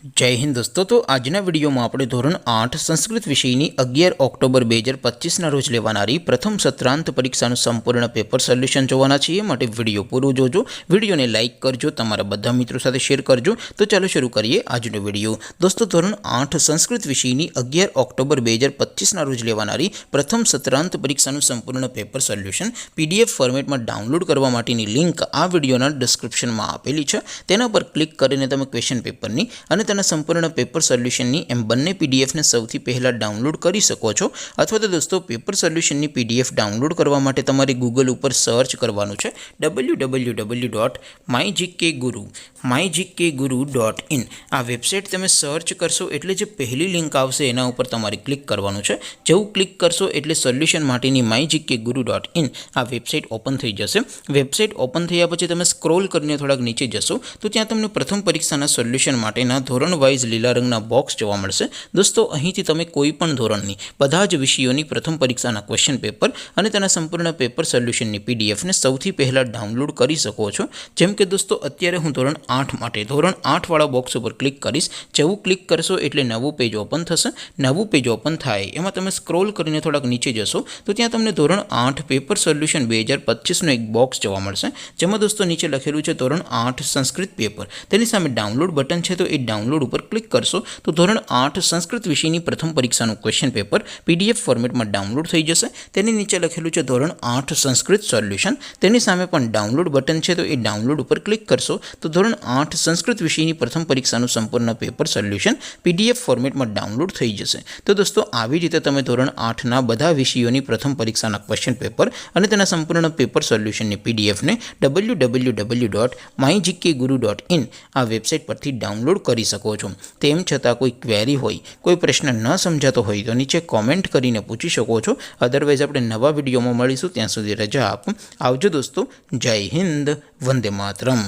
जय हिंद दोस्तों। तो आजना विडियो में આપણે ધોરણ 8 સંસ્કૃત વિષયની 11 ઓક્ટોબર 2025 ના રોજ લેવાનારી પ્રથમ સત્રાંત પરીક્ષાનું સંપૂર્ણ પેપર સોલ્યુશન જોવાના છીએ। માટે વિડિયો પૂરો જોજો, વિડિયોને લાઈક કરજો, તમારા બધા મિત્રો સાથે શેર કરજો। તો ચાલો શરૂ કરીએ આજનો વિડિયો। દોસ્તો ધોરણ 8 સંસ્કૃત વિષયની 11 ઓક્ટોબર 2025 ના રોજ લેવાનારી પ્રથમ સત્રાંત પરીક્ષાનું સંપૂર્ણ પેપર સોલ્યુશન પીડીએફ ફોર્મેટમાં ડાઉનલોડ કરવા માટેની લિંક આ વિડિયોના ડિસ્ક્રિપ્શનમાં આપેલી છે। તેના પર ક્લિક કરીને તમે ક્વેશ્ચન પેપરની અને તેના સંપૂર્ણ પેપર સોલ્યુશનની એમ બંને પીડીએફને સૌથી પહેલાં ડાઉનલોડ કરી શકો છો। અથવા તો દોસ્તો પેપર સોલ્યુશનની પીડીએફ ડાઉનલોડ કરવા માટે તમારે ગૂગલ ઉપર સર્ચ કરવાનું છે www.mygkguru.in। આ વેબસાઇટ તમે સર્ચ કરશો એટલે જે પહેલી લિંક આવશે એના ઉપર તમારે ક્લિક કરવાનું છે। જેવું ક્લિક કરશો એટલે સોલ્યુશન માટેની mygkguru.in આ વેબસાઇટ ઓપન થઈ જશે। વેબસાઇટ ઓપન થયા પછી તમે સ્ક્રોલ કરીને થોડાક નીચે જશો તો ત્યાં તમને પ્રથમ પરીક્ષાના સોલ્યુશન માટેના ધોરણ વાઇઝ લીલા રંગના બોક્સ જોવા મળશે। દોસ્તો અહીંથી તમે કોઈ પણ ધોરણની બધા જ વિષયોની પ્રથમ પરીક્ષાના ક્વેશ્ચન પેપર અને તેના સંપૂર્ણ પેપર સોલ્યુશનની પીડીએફને સૌથી પહેલાં ડાઉનલોડ કરી શકો છો। જેમ કે દોસ્તો અત્યારે હું ધોરણ 8 માટે ધોરણ 8 વાળા બોક્સ ઉપર ક્લિક કરીશ। જેવું ક્લિક કરશો એટલે નવું પેજ ઓપન થશે। નવું પેજ ઓપન થાય એમાં તમે સ્ક્રોલ કરીને થોડાક નીચે જશો તો ત્યાં તમને ધોરણ 8 પેપર સોલ્યુશન 2025નું એક બોક્સ જોવા મળશે। જેમાં દોસ્તો નીચે લખેલું છે ધોરણ 8 સંસ્કૃત પેપર, તેની સામે ડાઉનલોડ બટન છે તો એ ડાઉનલોડ ઉપર ક્લિક કરશો તો ધોરણ 8 સંસ્કૃત વિષયની પ્રથમ પરીક્ષાનું ક્વેશ્ચન પેપર પીડીએફ ફોર્મેટમાં ડાઉનલોડ થઈ જશે। તેની નીચે લખેલું છે ધોરણ 8 સંસ્કૃત સોલ્યુશન, તેની સામે પણ ડાઉનલોડ બટન છે તો એ ડાઉનલોડ ઉપર ક્લિક કરશો તો ધોરણ 8 સંસ્કૃત વિષયની પ્રથમ પરીક્ષાનું સંપૂર્ણ પેપર સોલ્યુશન પીડીએફ ફોર્મેટમાં ડાઉનલોડ થઈ જશે। તો દોસ્તો આવી રીતે તમે ધોરણ 8ના બધા વિષયોની પ્રથમ પરીક્ષાના ક્વેશ્ચન પેપર અને તેના સંપૂર્ણ પેપર સોલ્યુશનની પીડીએફને www.mygkguru.in આ વેબસાઇટ પરથી ડાઉનલોડ કરી શકો છો। તેમ છતાં કોઈ ક્વેરી હોય, કોઈ પ્રશ્ન ન સમજાતો હોય તો નીચે કોમેન્ટ કરીને પૂછી શકો છો। અદરવાઇઝ આપણે નવા વિડીયોમાં મળીશું, ત્યાં સુધી રજા આપો। આવજો દોસ્તો, જય હિન્દ, વંદે માતરમ।